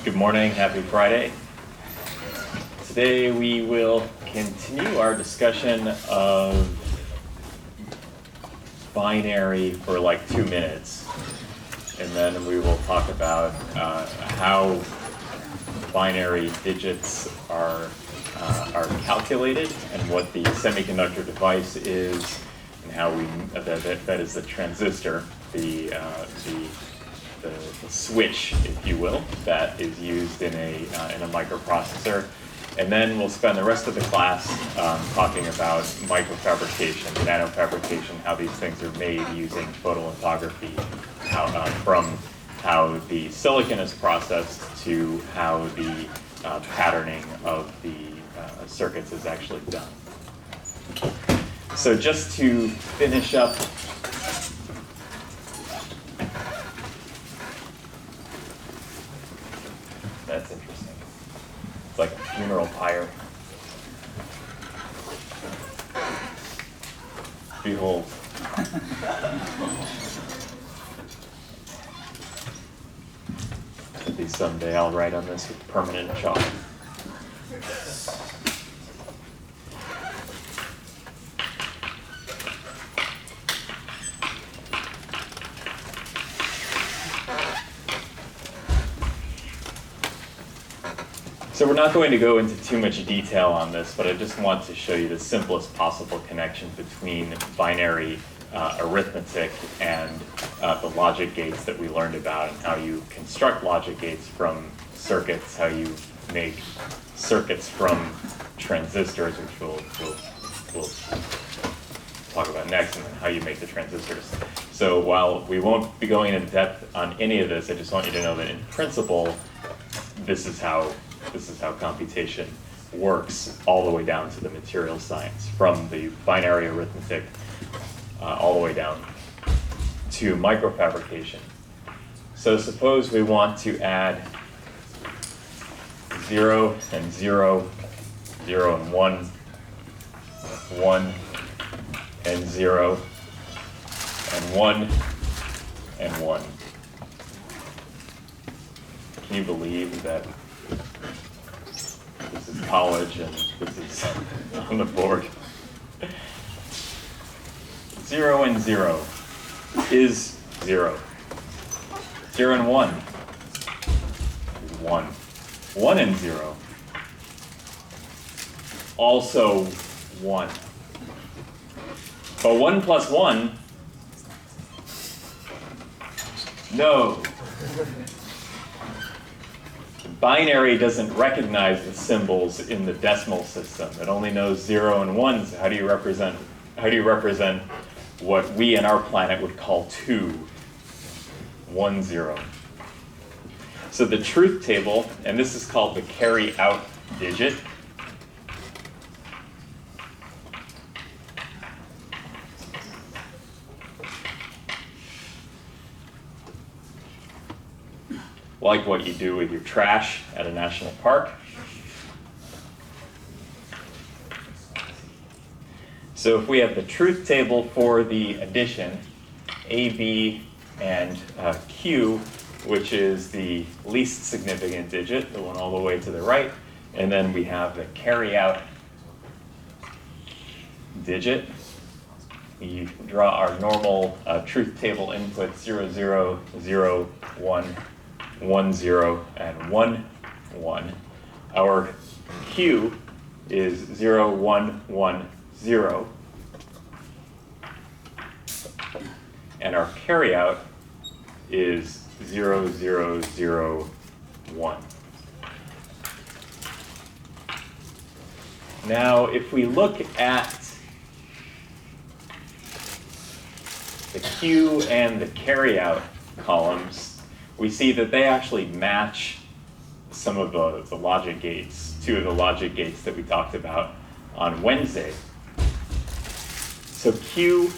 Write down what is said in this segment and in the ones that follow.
Good morning, happy Friday. Today we will continue our discussion of binary for like 2 minutes. And then we will talk about how binary digits are calculated and what the semiconductor device is and how we, that is the transistor, the switch, if you will, that is used in a microprocessor. And then we'll spend the rest of the class talking about microfabrication, nanofabrication, how these things are made using photolithography, from how the silicon is processed to how the patterning of the circuits is actually done. So just to finish up, that's interesting. It's like a funeral pyre. Behold. Maybe someday I'll write on this with permanent chalk. So we're not going to go into too much detail on this, but I just want to show you the simplest possible connection between binary arithmetic and the logic gates that we learned about, and how you construct logic gates from circuits, how you make circuits from transistors, which we'll talk about next, and then how you make the transistors. So while we won't be going into depth on any of this, I just want you to know that in principle, this is how computation works all the way down to the material science, from the binary arithmetic all the way down to microfabrication. So suppose we want to add 0 and 0, 0 and 1, 1 and 0, and 1 and 1. Can you believe that this is college and this is on the board? 0 and 0 is 0. 0 and 1 is 1. 1 and 0 also 1. But 1 plus 1, no. Binary doesn't recognize the symbols in the decimal system. It only knows 0 and 1. So how do you represent what we in our planet would call 2? 1, 0. So the truth table, and this is called the carry out digit. Like what you do with your trash at a national park. So if we have the truth table for the addition, A, B, and Q, which is the least significant digit, the one all the way to the right, and then we have the carry out digit. We draw our normal truth table input 0, 0, 0, 1, 1, 0, and 1, 1. Our Q is 0, 1, 1, 0. And our carryout is 0, 0, 0, 1. Now, if we look at the Q and the carryout columns, we see that they actually match some of the logic gates, two of the logic gates that we talked about on Wednesday. So Q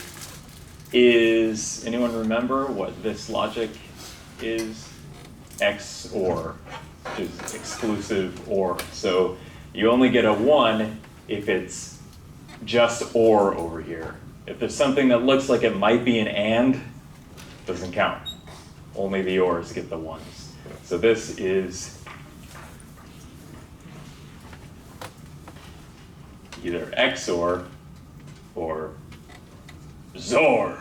is, anyone remember what this logic is? XOR, which is exclusive OR. So you only get a 1 if it's just OR over here. If there's something that looks like it might be an AND, doesn't count. Only the ORs get the 1s. So this is either XOR or XOR.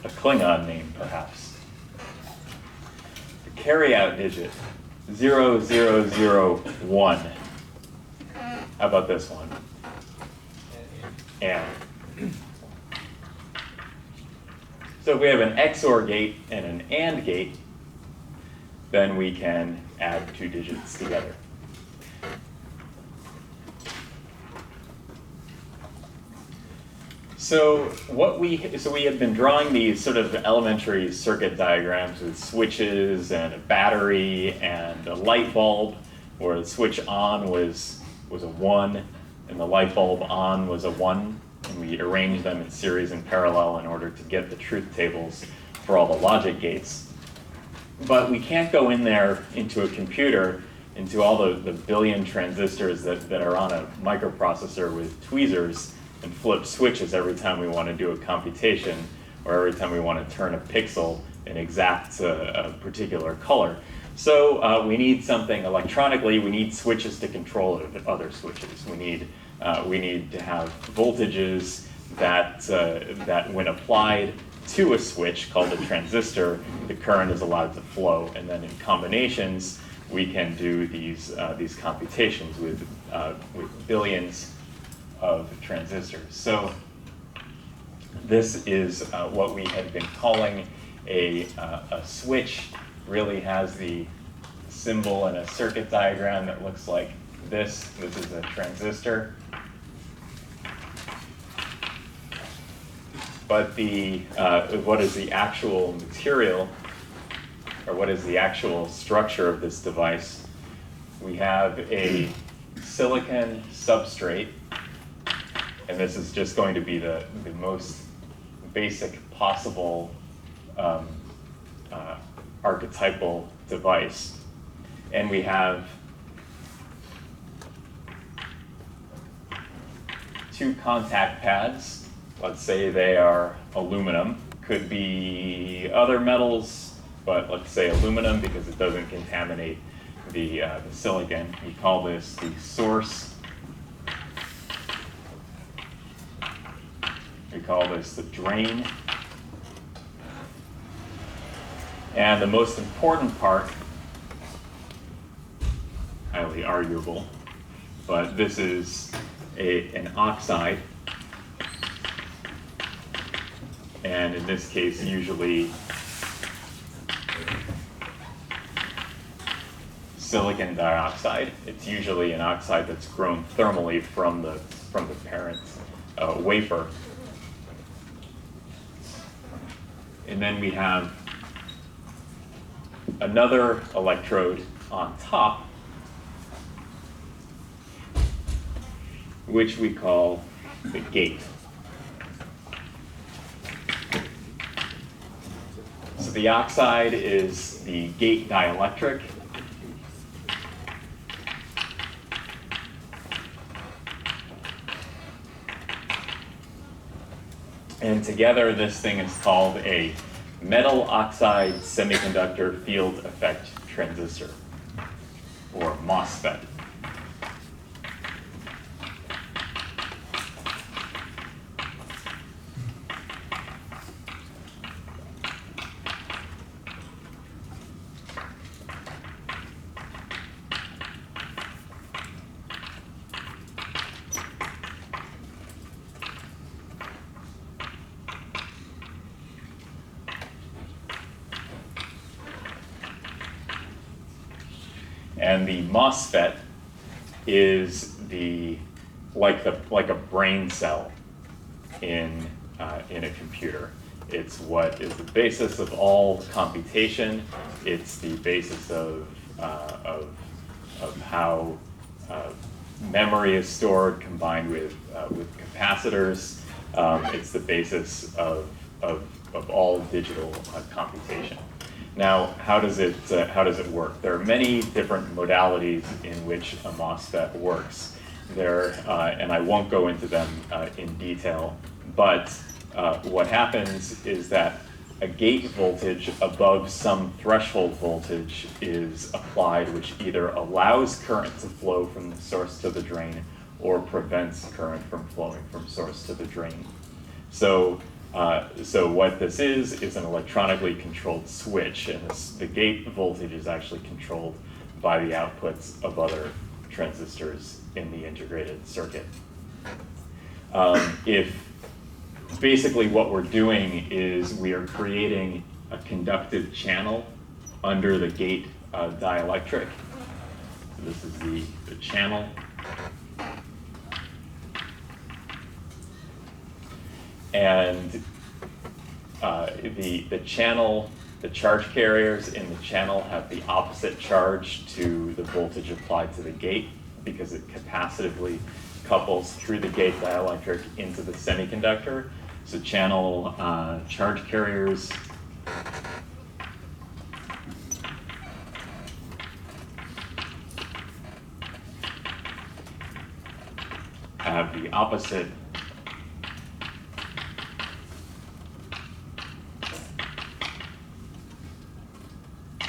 A Klingon name, perhaps. The carryout digit, 0001. How about this one? And. So if we have an XOR gate and an AND gate, then we can add two digits together. So we have been drawing these sort of elementary circuit diagrams with switches and a battery and a light bulb, where the switch on was a 1 and the light bulb on was a 1, and we arranged them in series and parallel in order to get the truth tables for all the logic gates. But we can't go in there into a computer, into all the billion transistors that are on a microprocessor with tweezers, and flip switches every time we want to do a computation, or every time we want to turn a pixel and exact a particular color. So we need something electronically. We need switches to control other switches. We need to have voltages that when applied to a switch called a transistor, the current is allowed to flow. And then in combinations, we can do these computations with billions of transistors. So this is what we had been calling a switch. Really has the symbol in a circuit diagram that looks like this. This is a transistor. But what is the actual material, or what is the actual structure of this device? We have a silicon substrate, and this is just going to be the most basic possible archetypal device. And we have two contact pads. Let's say they are aluminum. Could be other metals, but let's say aluminum because it doesn't contaminate the silicon. We call this the source. We call this the drain. And the most important part, highly arguable, but this is an oxide. And in this case, usually silicon dioxide. It's usually an oxide that's grown thermally from the parent wafer. And then we have another electrode on top, which we call the gate. So the oxide is the gate dielectric. And together, this thing is called a metal oxide semiconductor field effect transistor, or MOSFET. And the MOSFET is like a brain cell in a computer. It's what is the basis of all computation. It's the basis of how memory is stored combined with capacitors. It's the basis of all digital computation. Now, how does it work? There are many different modalities in which a MOSFET works. And I won't go into them in detail, but what happens is that a gate voltage above some threshold voltage is applied, which either allows current to flow from the source to the drain or prevents current from flowing from source to the drain. So, so what this is an electronically controlled switch, and the gate voltage is actually controlled by the outputs of other transistors in the integrated circuit. If basically what we're doing is we are creating a conductive channel under the gate dielectric. So this is the channel. And the channel, the charge carriers in the channel have the opposite charge to the voltage applied to the gate because it capacitively couples through the gate dielectric into the semiconductor. So channel charge carriers have the opposite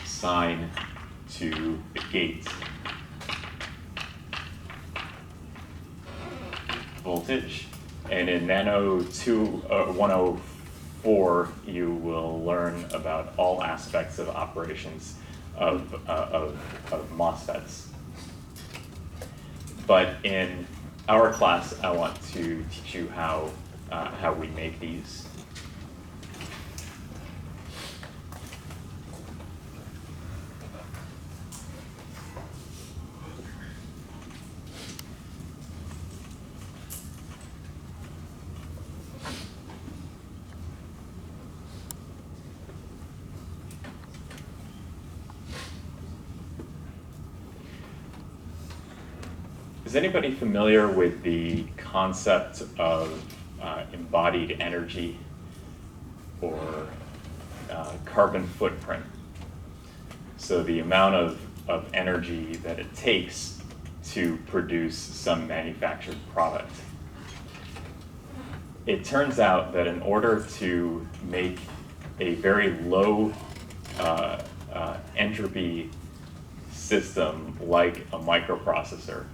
sign to the gate voltage. And in Nano 104, you will learn about all aspects of operations of MOSFETs. But in our class, I want to teach you how we make these. Is anybody familiar with the concept of embodied energy or carbon footprint? So the amount of energy that it takes to produce some manufactured product. It turns out that in order to make a very low entropy system like a microprocessor,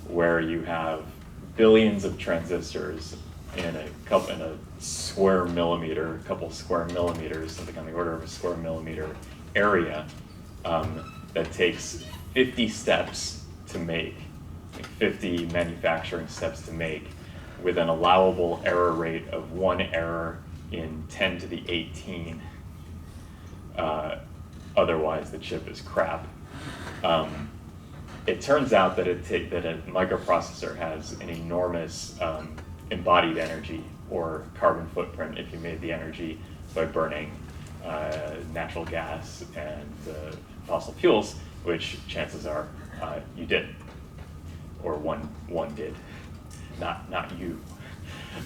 where you have billions of transistors in a square millimeter, a couple square millimeters, something on the order of a square millimeter area, that takes 50 steps to make, like 50 manufacturing steps to make, with an allowable error rate of 1 error in 10 to the 18. Otherwise, the chip is crap. It turns out that a microprocessor has an enormous embodied energy or carbon footprint if you made the energy by burning natural gas and fossil fuels, which chances are you did, or one did, not you,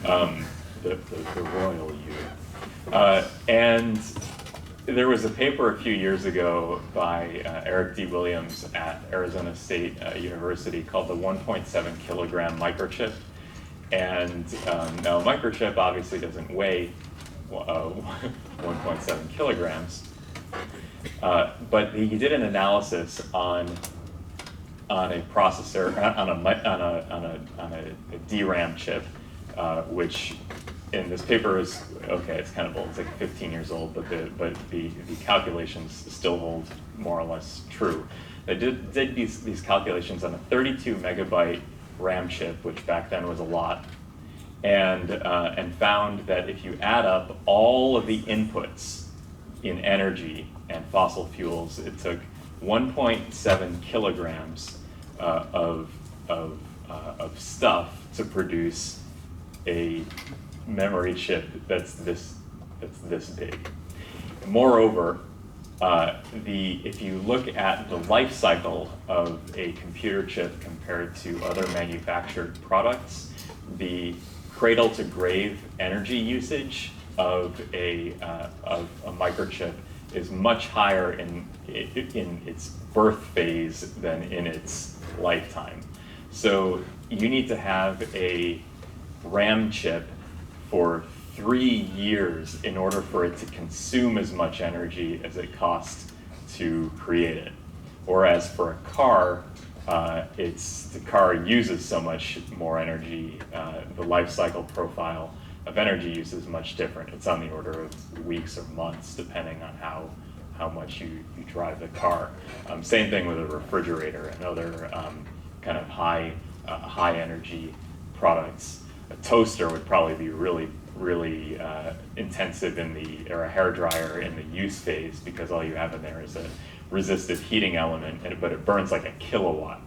the royal you. And there was a paper a few years ago by Eric D. Williams at Arizona State University called the 1.7 kilogram microchip. And now a microchip obviously doesn't weigh 1.7 kilograms, but he did an analysis on a processor, on a DRAM chip, which in this paper is, okay, it's kind of old, it's like 15 years old, but the calculations still hold more or less true. They did these calculations on a 32 megabyte RAM chip, which back then was a lot, and found that if you add up all of the inputs in energy and fossil fuels, it took 1.7 kilograms of stuff to produce a memory chip that's this big. Moreover, if you look at the life cycle of a computer chip compared to other manufactured products, the cradle to grave energy usage of a microchip is much higher in its birth phase than in its lifetime. So you need to have a RAM chip for 3 years in order for it to consume as much energy as it costs to create it. Whereas for a car, the car uses so much more energy, the life cycle profile of energy use is much different. It's on the order of weeks or months, depending on how much you drive the car. Same thing with a refrigerator and other kind of high energy products. A toaster would probably be really intensive or a hairdryer in the use phase, because all you have in there is a resistive heating element, but it burns like a kilowatt,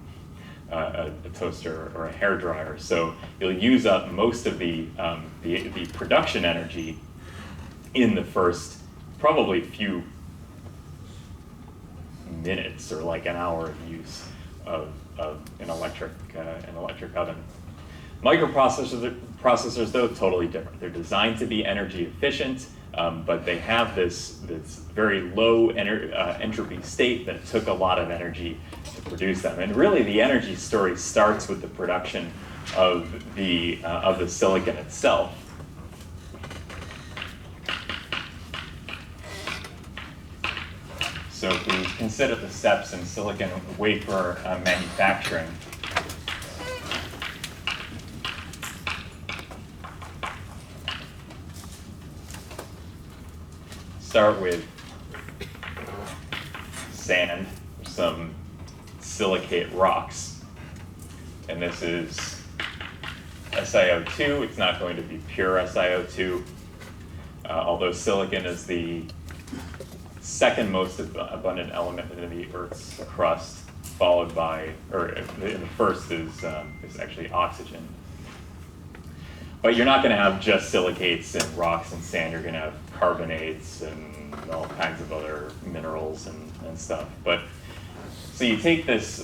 a toaster or a hairdryer. So you'll use up most of the production energy in the first probably few minutes or like an hour of use of an electric oven. Microprocessors, though, totally different. They're designed to be energy efficient, but they have this very low entropy state that took a lot of energy to produce them. And really, the energy story starts with the production of the silicon itself. So if we consider the steps in silicon wafer manufacturing, start with sand, some silicate rocks, and this is SiO2. It's not going to be pure SiO2, although silicon is the second most abundant element in the Earth's crust, followed by, or the first is actually oxygen. But you're not going to have just silicates and rocks and sand. You're going to have carbonates and all kinds of other minerals and stuff. But so you take this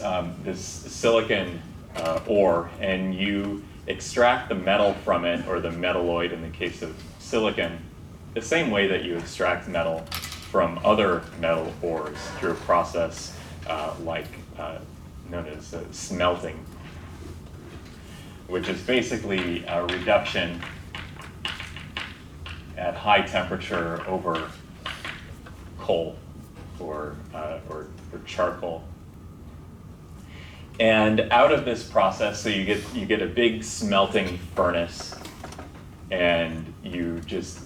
silicon ore and you extract the metal from it, or the metalloid in the case of silicon, the same way that you extract metal from other metal ores through a process known as smelting, which is basically a reduction at high temperature over coal or charcoal. And out of this process, so you get a big smelting furnace, and you just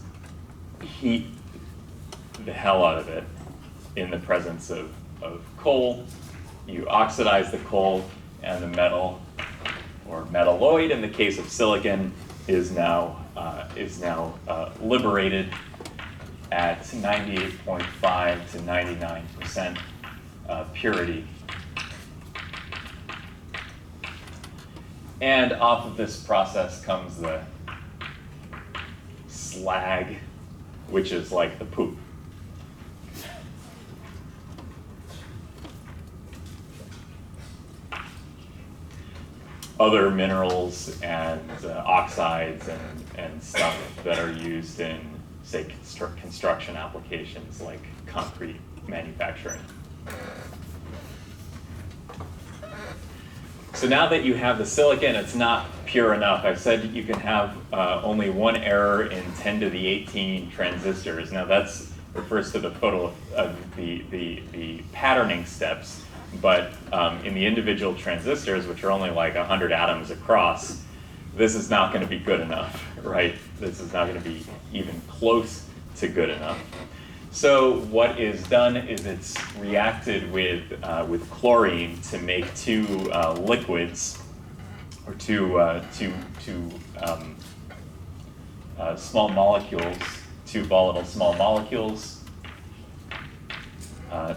heat the hell out of it in the presence of coal. You oxidize the coal, and the metal, or metalloid in the case of silicon, is now liberated at 98.5 to 99% purity. And off of this process comes the slag, which is like the poop. Other minerals and oxides and stuff that are used in, say, construction applications like concrete manufacturing. So now that you have the silicon, it's not pure enough. I said you can have only one error in 10 to the 18 transistors. Now that refers to the the patterning steps. But in the individual transistors, which are only like 100 atoms across, this is not going to be good enough, right? This is not going to be even close to good enough. So what is done is it's reacted with chlorine to make two liquids, or two small molecules, two volatile small molecules.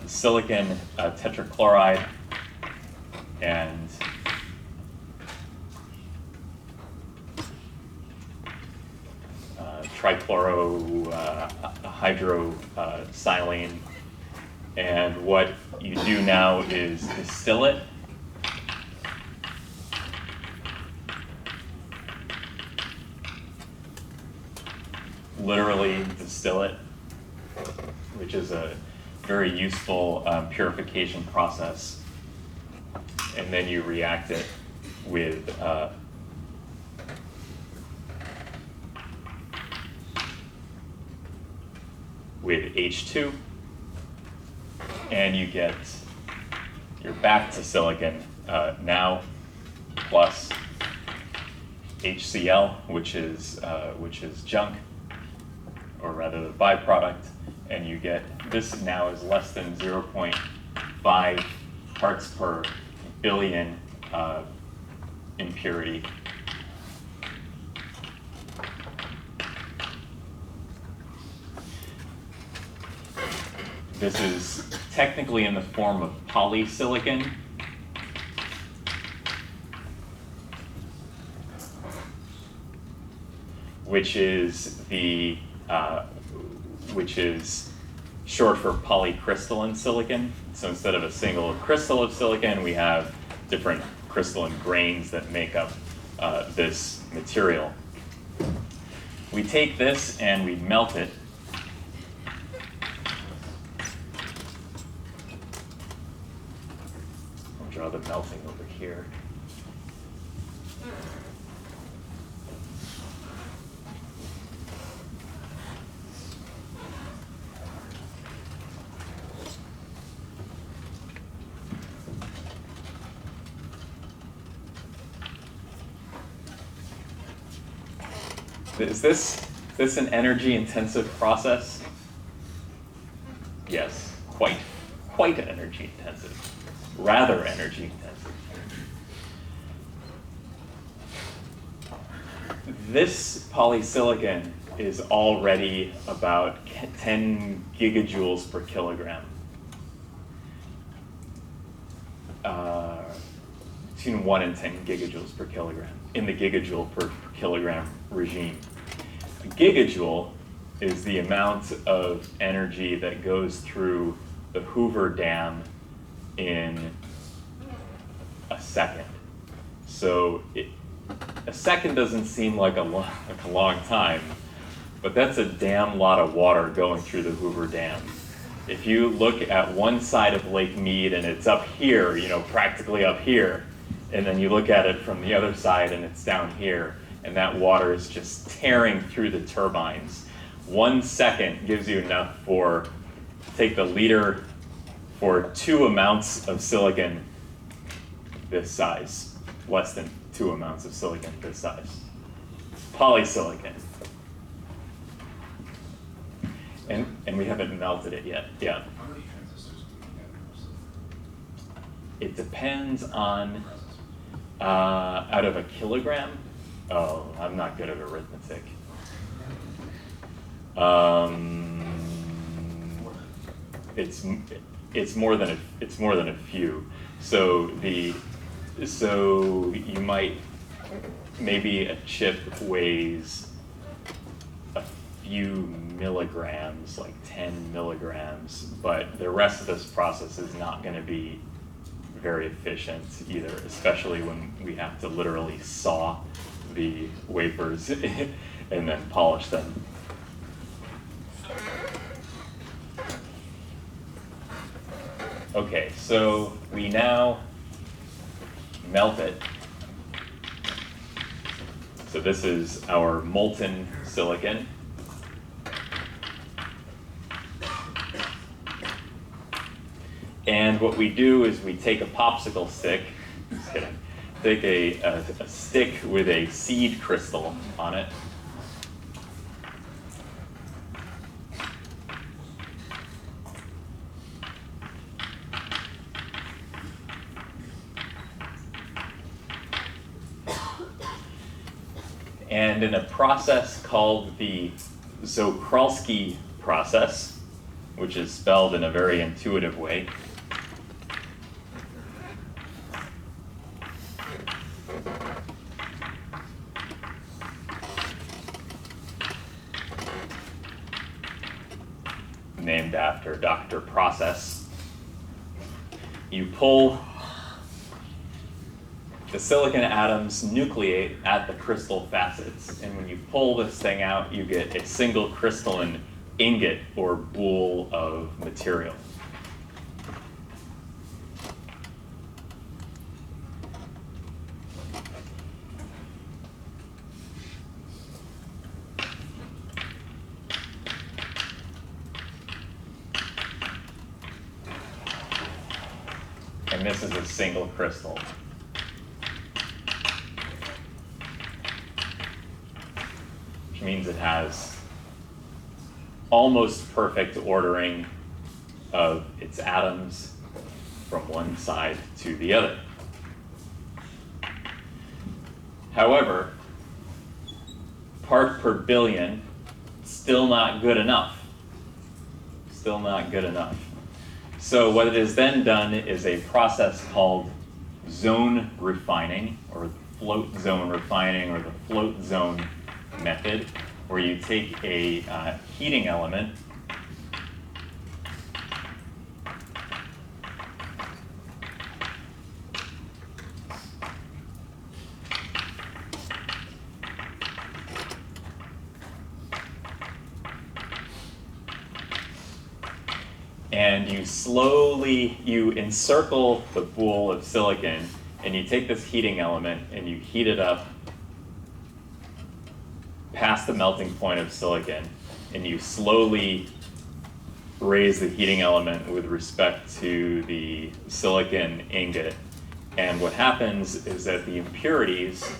Silicon tetrachloride and trichlorohydrosilane. And what you do now is distill it. Literally distill it, which is a very useful purification process. And then you react it with with H2, and you get you're back to silicon now plus HCl, which is junk, or rather the byproduct, and you get this now is less than 0.5 parts per billion impurity. This is technically in the form of polysilicon. Which is short for polycrystalline silicon. So instead of a single crystal of silicon, we have different crystalline grains that make up this material. We take this and we melt it. I'll draw the melting over here. Is this an energy-intensive process? Yes, quite energy-intensive, rather energy-intensive. This polysilicon is already about 10 gigajoules per kilogram. Between 1 and 10 gigajoules per kilogram in the gigajoule per kilogram regime. A gigajoule is the amount of energy that goes through the Hoover Dam in a second. So a second doesn't seem like a long time, but that's a damn lot of water going through the Hoover Dam. If you look at one side of Lake Mead and it's up here, practically up here, and then you look at it from the other side and it's down here, and that water is just tearing through the turbines. 1 second gives you enough take the liter for 2 amounts of silicon this size, less than 2 amounts of silicon this size. Polysilicon. And we haven't melted it yet, yeah. How many transistors do we get? It depends on, out of a kilogram? Oh, I'm not good at arithmetic. It's more than a few. So you might, maybe a chip weighs a few milligrams, like 10 milligrams, but the rest of this process is not going to be very efficient either, especially when we have to literally saw the wafers and then polish them. Okay, so we now melt it. So this is our molten silicon. And what we do is we take a popsicle stick, just kidding, take a stick with a seed crystal on it. And in a process called the Czochralski process, which is spelled in a very intuitive way, named after Dr. Process, you pull the silicon atoms nucleate at the crystal facets, and when you pull this thing out, you get a single crystalline ingot or boule of material. and this is a single crystal. Which means it has almost perfect ordering of its atoms from one side to the other. However, part per billion, still not good enough. Still not good enough. So what it is then done is a process called zone refining, or float zone refining, or the float zone method, where you take a heating element and you encircle the bowl of silicon, and you take this heating element and you heat it up past the melting point of silicon, and you slowly raise the heating element with respect to the silicon ingot. And what happens is that the impurities,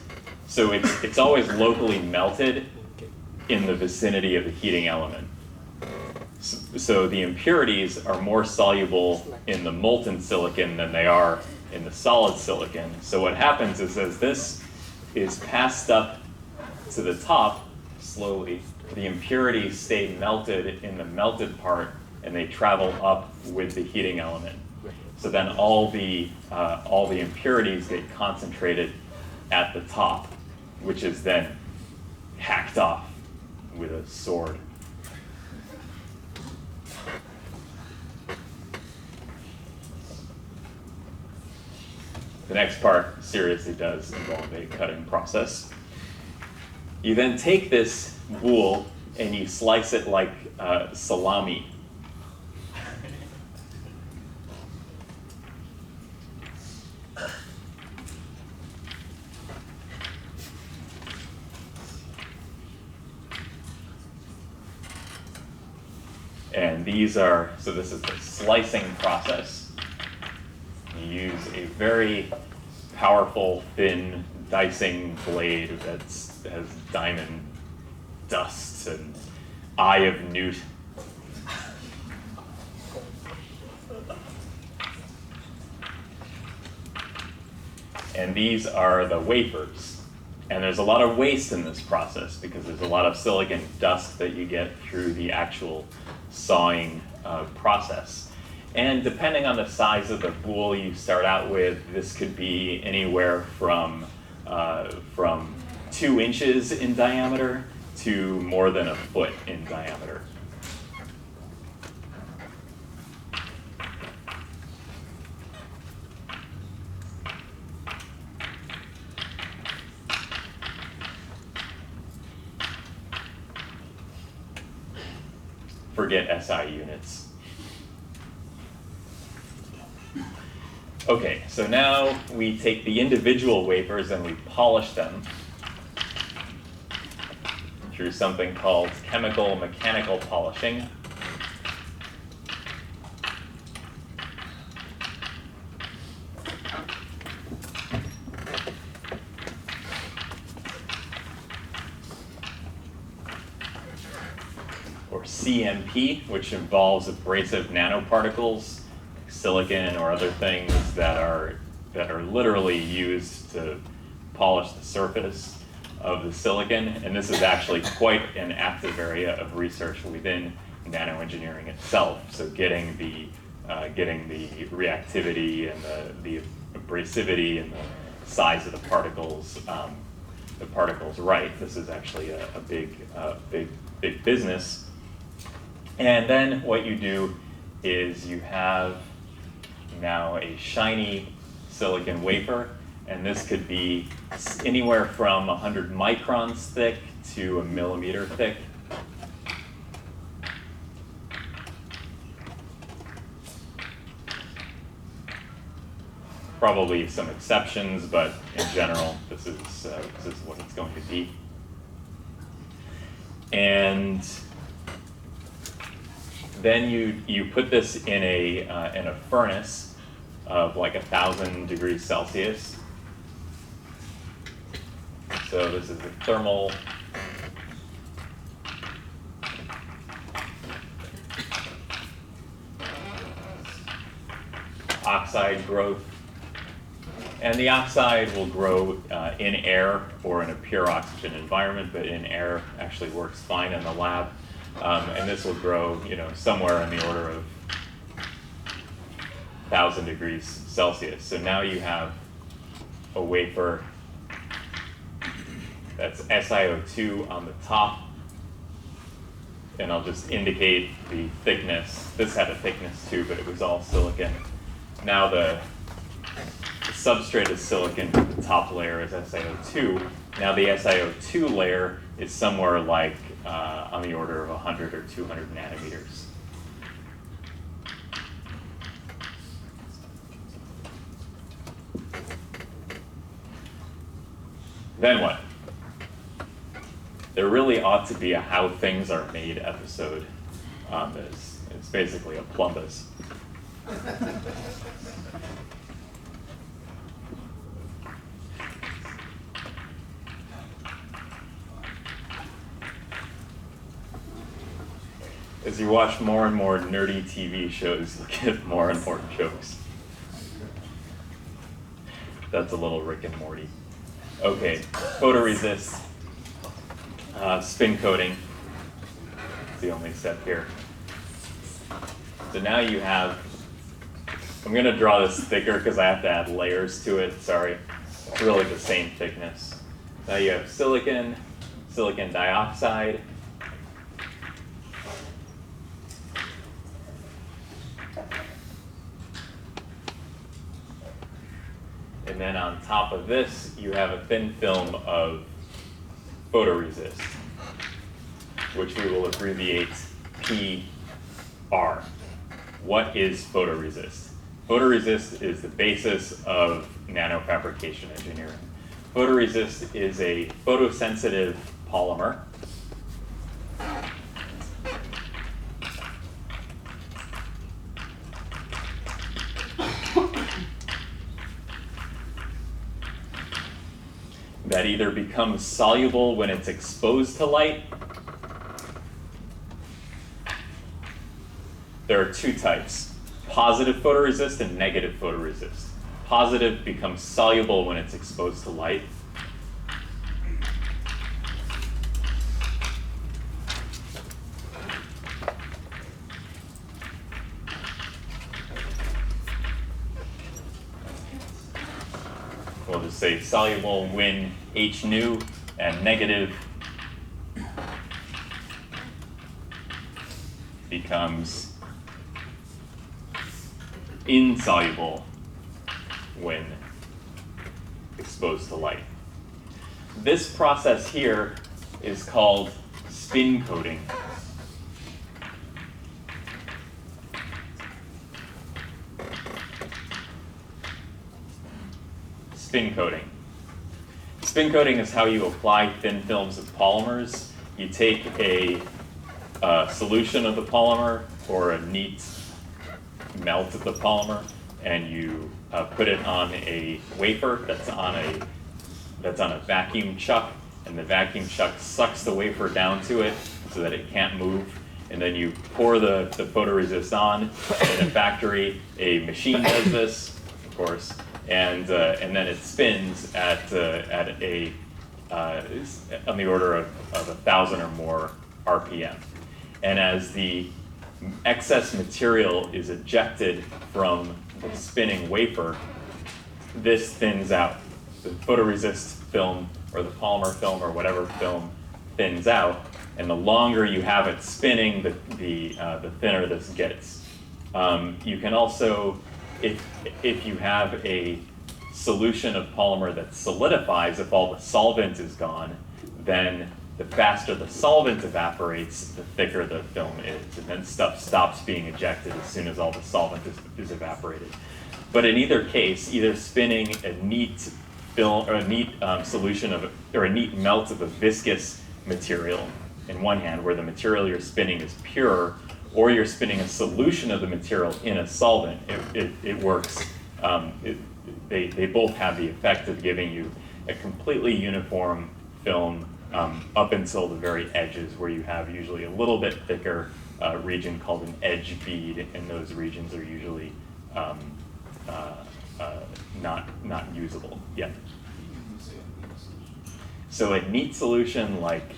so it's always locally melted in the vicinity of the heating element. So the impurities are more soluble in the molten silicon than they are in the solid silicon. So what happens is, as this is passed up to the top slowly, the impurities stay melted in the melted part, and they travel up with the heating element. So then all the impurities get concentrated at the top, which is then hacked off with a sword. The next part seriously does involve a cutting process. You then take this wool and you slice it like salami. And these are, so this is the slicing process. You use a very powerful, thin dicing blade that has diamond dust and eye of newt. And these are the wafers. And there's a lot of waste in this process because there's a lot of silicon dust that you get through the actual sawing process. And depending on the size of the boule you start out with, this could be anywhere from 2 inches in diameter to more than a foot in diameter. Forget SI units. Okay, so now we take the individual wafers and we polish them through something called chemical mechanical polishing. Or CMP, which involves abrasive nanoparticles, silicon or other things that are literally used to polish the surface of the silicon. And this is actually quite an active area of research within nanoengineering itself. So getting the reactivity and the abrasivity and the size of the particles right. This is actually a big business. And then what you do is you have now a shiny silicon wafer, and this could be anywhere from 100 microns thick to a millimeter thick. Probably some exceptions, but in general, this is what it's going to be. And then you put this in a furnace, of like 1,000 degrees Celsius. So this is the thermal oxide growth. And the oxide will grow in air or in a pure oxygen environment, but in air actually works fine in the lab. And this will grow, somewhere in the order of 1,000 degrees Celsius. So now you have a wafer that's SiO2 on the top, and I'll just indicate the thickness. This had a thickness too, but it was all silicon. Now the substrate is silicon, the top layer is SiO2. Now the SiO2 layer is somewhere like on the order of 100 or 200 nanometers. Then what? There really ought to be a how things are made episode on this. It's basically a plumbus. As you watch more and more nerdy TV shows, you get more and more jokes. That's a little Rick and Morty. Okay, photoresist, spin coating. It's the only step here. So now you have, I'm going to draw this thicker because I have to add layers to it. Sorry, it's really the same thickness. Now you have silicon, silicon dioxide. And then on top of this, you have a thin film of photoresist, which we will abbreviate PR. What is photoresist? Photoresist is the basis of nanofabrication engineering. Photoresist is a photosensitive polymer. That either becomes soluble when it's exposed to light. There are two types, positive photoresist and negative photoresist. Positive becomes soluble when it's exposed to light. We'll just say soluble when H nu, and negative becomes insoluble when exposed to light. This process here is called spin coating. Spin coating. Spin coating is how you apply thin films of polymers. You take a solution of the polymer or a neat melt of the polymer, and you put it on a wafer that's on a vacuum chuck, and the vacuum chuck sucks the wafer down to it so that it can't move. And then you pour the photoresist on. In a factory, a machine does this, of course. And then it spins at on the order of 1,000 or more RPM. And as the excess material is ejected from the spinning wafer, this thins out. The photoresist film or the polymer film or whatever film thins out, and the longer you have it spinning, the thinner this gets. You can also, if you have a solution of polymer that solidifies, if all the solvent is gone, then the faster the solvent evaporates, the thicker the film is, and then stuff stops being ejected as soon as all the solvent is evaporated. But in either case, either spinning a neat film or a neat solution of or a neat melt of a viscous material in one hand, where the material you're spinning is pure, or you're spinning a solution of the material in a solvent, it works they both have the effect of giving you a completely uniform film up until the very edges, where you have usually a little bit thicker region called an edge bead, and those regions are usually not usable. Yeah. So a neat solution like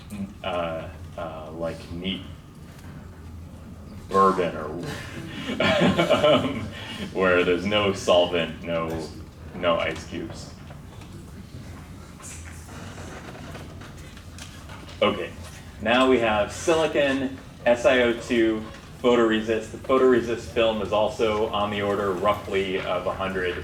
neat bourbon, or where there's no solvent, no ice cubes. Okay, now we have silicon, SiO2, photoresist. The photoresist film is also on the order roughly of 100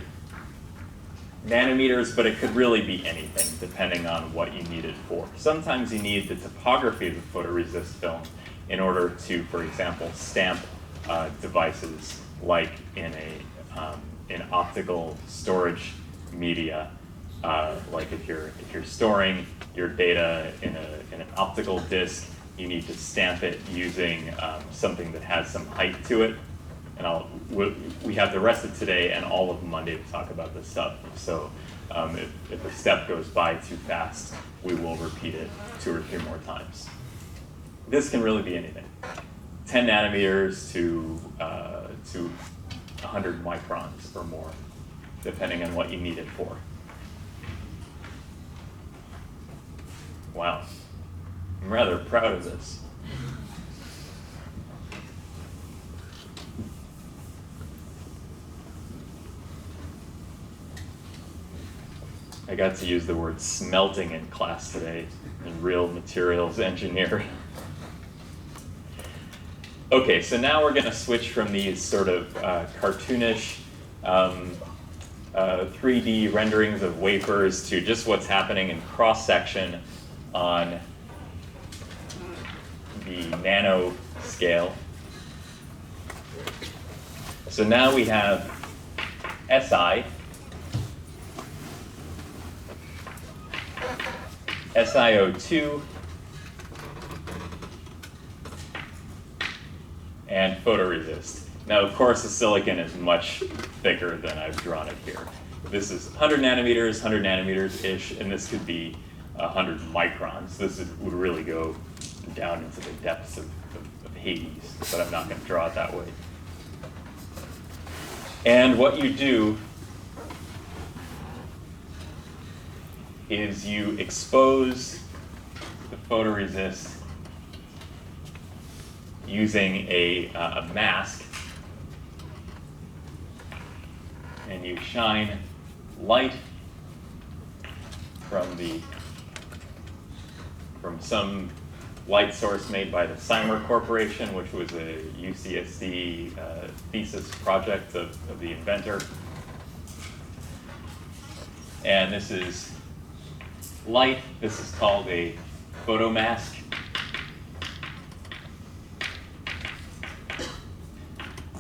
nanometers, but it could really be anything depending on what you need it for. Sometimes you need the topography of the photoresist film in order to, for example, stamp devices like in optical storage media. Like if you're storing your data in an optical disc, you need to stamp it using something that has some height to it. And we have the rest of today and all of Monday to talk about this stuff. So if a step goes by too fast, we will repeat it 2 or 3 more times. This can really be anything, 10 nanometers to 100 microns or more, depending on what you need it for. Wow, I'm rather proud of this. I got to use the word smelting in class today in real materials engineering. Okay, so now we're going to switch from these sort of cartoonish 3D renderings of wafers to just what's happening in cross-section on the nano scale. So now we have Si, SiO2, and photoresist. Now, of course, the silicon is much thicker than I've drawn it here. This is 100 nanometers-ish, and this could be 100 microns. This would really go down into the depths of Hades, but I'm not going to draw it that way. And what you do is you expose the photoresist using a mask, and you shine light from some light source made by the Cymer Corporation, which was a UCSD thesis project of the inventor. And this is light. This is called a photomask.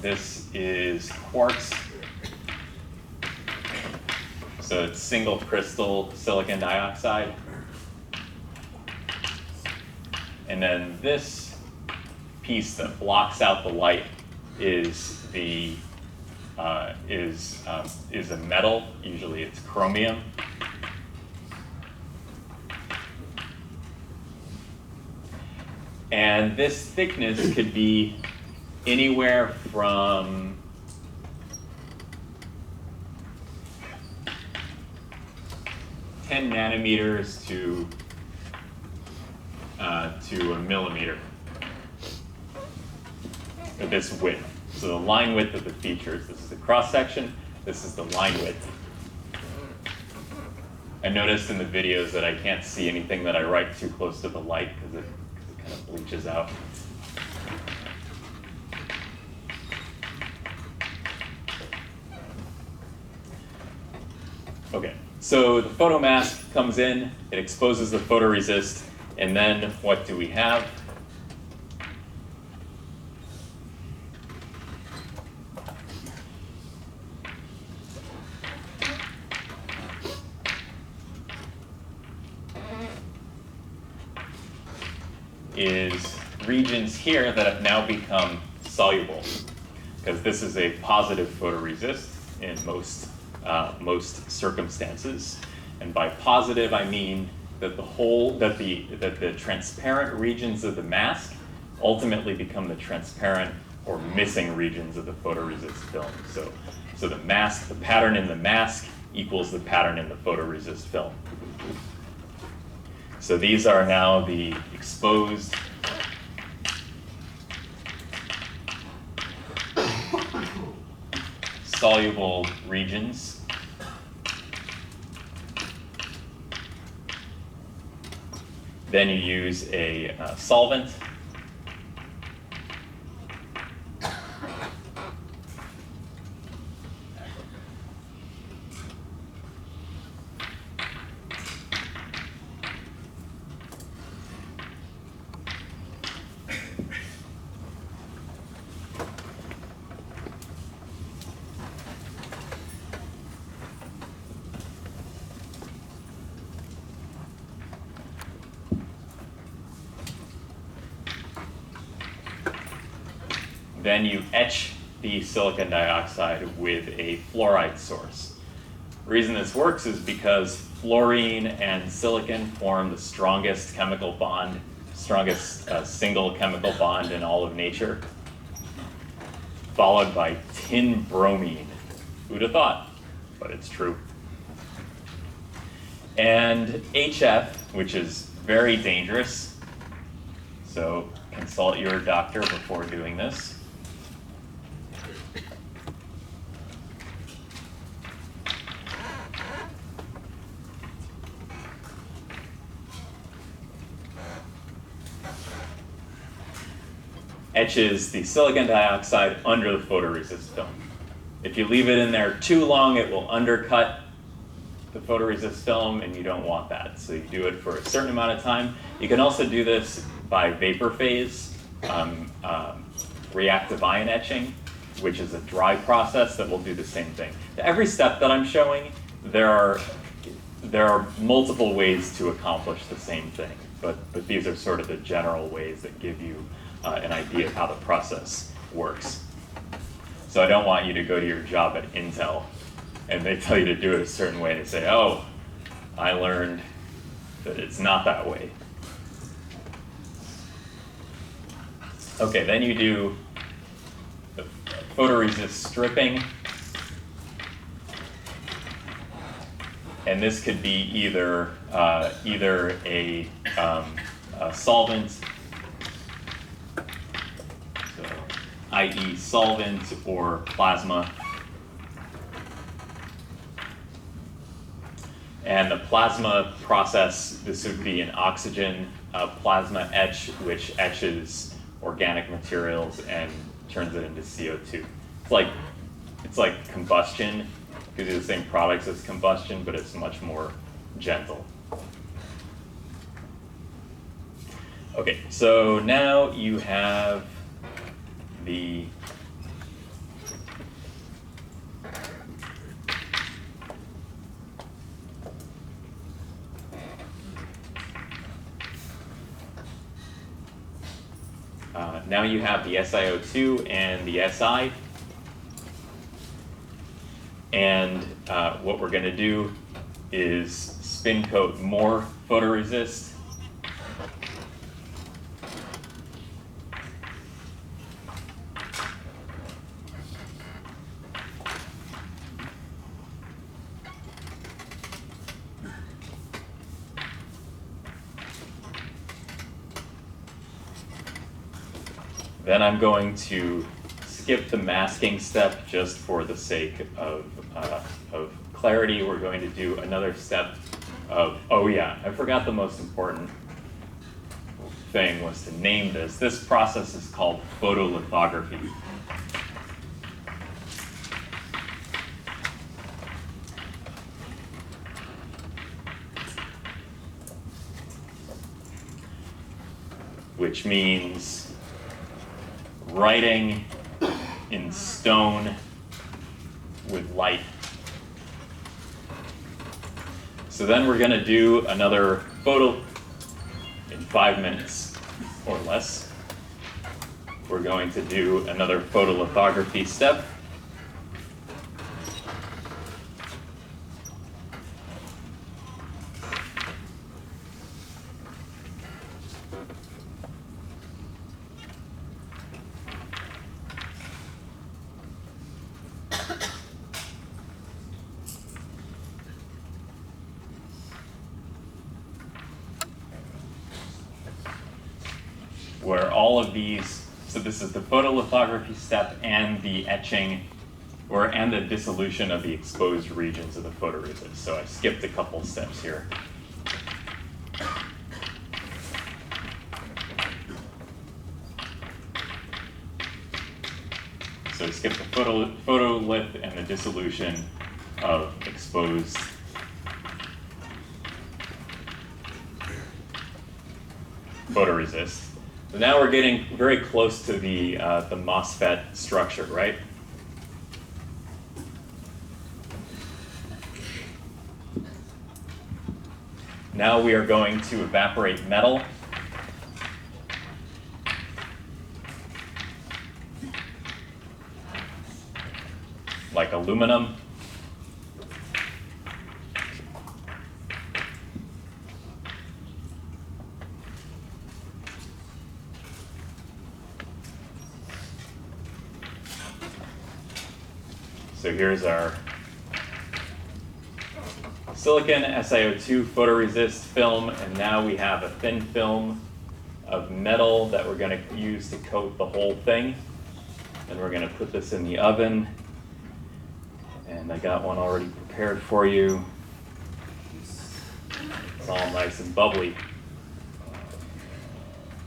This is quartz. So it's single crystal silicon dioxide. And then this piece that blocks out the light is a metal. Usually it's chromium. And this thickness could be anywhere from 10 nanometers to a millimeter at this width. So the line width of the features, this is the cross section, this is the line width. I noticed in the videos that I can't see anything that I write too close to the light because it kind of bleaches out. Okay, so the photomask comes in, it exposes the photoresist, and then what do we have? Is regions here that have now become soluble, because this is a positive photoresist. in most circumstances. And by positive, I mean that the transparent regions of the mask ultimately become the transparent or missing regions of the photoresist film. So the mask, the pattern in the mask equals the pattern in the photoresist film. So these are now the exposed soluble regions. Then you use a solvent. Then you etch the silicon dioxide with a fluoride source. The reason this works is because fluorine and silicon form the strongest chemical bond, strongest single chemical bond in all of nature, followed by tin bromine. Who'd have thought? But it's true. And HF, which is very dangerous, so consult your doctor before doing this. Etches the silicon dioxide under the photoresist film. If you leave it in there too long, it will undercut the photoresist film, and you don't want that. So you do it for a certain amount of time. You can also do this by vapor phase, reactive ion etching, which is a dry process that will do the same thing. Every step that I'm showing, there are multiple ways to accomplish the same thing, but these are sort of the general ways that give you an idea of how the process works. So I don't want you to go to your job at Intel and they tell you to do it a certain way and say, oh, I learned that it's not that way. Okay, then you do the photoresist stripping. And this could be either a solvent, so i.e. solvent or plasma. And the plasma process, this would be an oxygen plasma etch, which etches organic materials and turns it into CO2. It's like combustion. Gives you the same products as combustion, but it's much more gentle. Okay, so now you have the now you have the SiO2 and the Si. And what we're going to do is spin coat more photoresist. Then I'm going to skip the masking step just for the sake of clarity. We're going to do another step of, oh yeah, I forgot the most important thing was to name this. This process is called photolithography. Which means writing in stone with light. So then we're going to do another photo in 5 minutes or less. We're going to do another photolithography step. of these. So this is the photolithography step and the etching, and the dissolution of the exposed regions of the photoresist. So I skipped a couple steps here. So skip the photolith and the dissolution of exposed photoresist. So now we're getting very close to the MOSFET structure, right? Now we are going to evaporate metal. Like aluminum. So here's our silicon SiO2 photoresist film, and now we have a thin film of metal that we're going to use to coat the whole thing. And we're going to put this in the oven. And I got one already prepared for you. It's all nice and bubbly.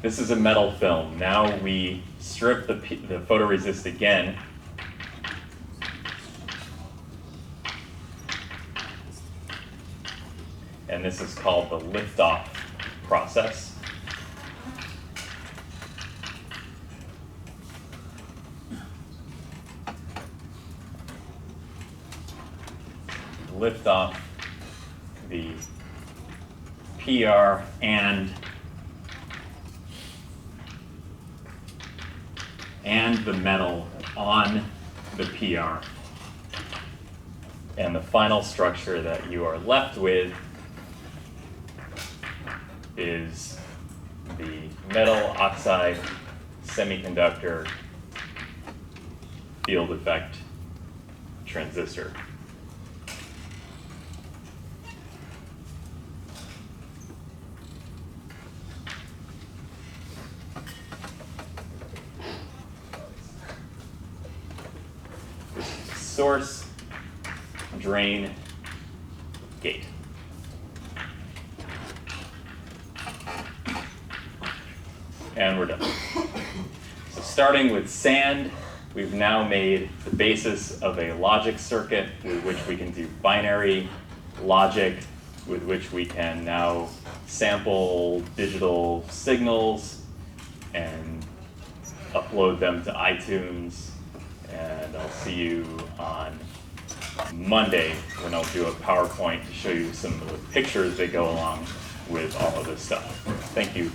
This is a metal film. Now we strip the photoresist again. And this is called the lift-off process. Lift off the PR and the metal on the PR. And the final structure that you are left with is the metal oxide semiconductor field effect transistor. Source, drain, gate. And we're done. So starting with sand, we've now made the basis of a logic circuit with which we can do binary logic, with which we can now sample digital signals and upload them to iTunes. And I'll see you on Monday when I'll do a PowerPoint to show you some of the pictures that go along with all of this stuff. Thank you.